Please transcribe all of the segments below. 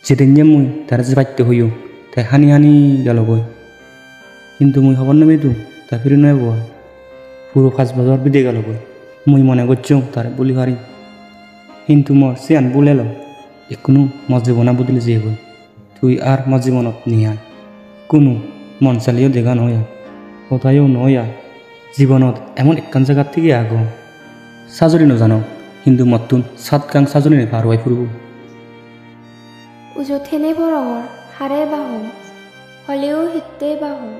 যেদিন যে মুই তারা যে বাধ্য হইও তাই হানি হানি গেল গই কিন্তু মুই খবর নেবে তো তা ফিরে নয় বয়া পুরো 5 বছর বিদে গেল গই মুই মনে করছুম তার বলি পারি কিন্তু মোর সে আন বলেল এখনো মর জীবনা বদলে যে গই তুই আর মর জীবনত নিয়ে আয় কোনো মন চালিও দেখা নয়া কোথায়ও নয়া জীবনত এমন একখান জায়গার থেকে আগ সাজরি নজানো কিন্তু মতুন 7 গাং সাজরি পার হয়ে ফুরব উজথেনে বরঙর হারে বাহম হলেও হিতে বাহম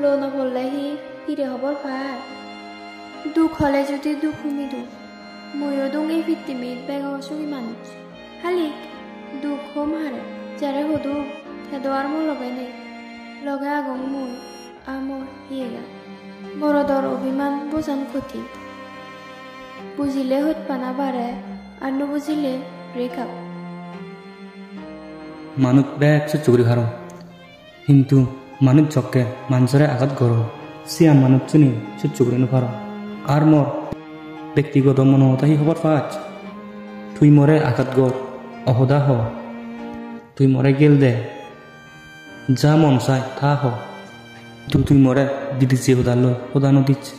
লো নবললেহি ফিরে হবর পায় দুঃখ হলে যদি দুঃখ মিদু ময়ও দং এই ফিত্তিমিত বেগা অসুখী মানুষ হালিক দুঃখ হোম হারে যারে হদু থেদো আর মোর লগে নেই লগে আগং মই আমর হিয়েগা বড়দর অভিমান বোঝান ক্ষতি বুঝিলে হতপানা বাড়ে আর নুবুঝিলে ব্রেকআপ মানুষ ব্যাগ চুরি হারো কিন্তু মানুষ জকে মানুষরে আঘাত করো সিয়ান মানুষ চিনি চুরি নুফার আর মোর ব্যক্তিগত মনোহতাহি খবর পাঁচ তুই মরে আঘাত গর অহদা হ তুই মরে গেল দে যা মন চাই তা হ তুই মরে দিদি যে হোদাল হোদা নদিচ্ছে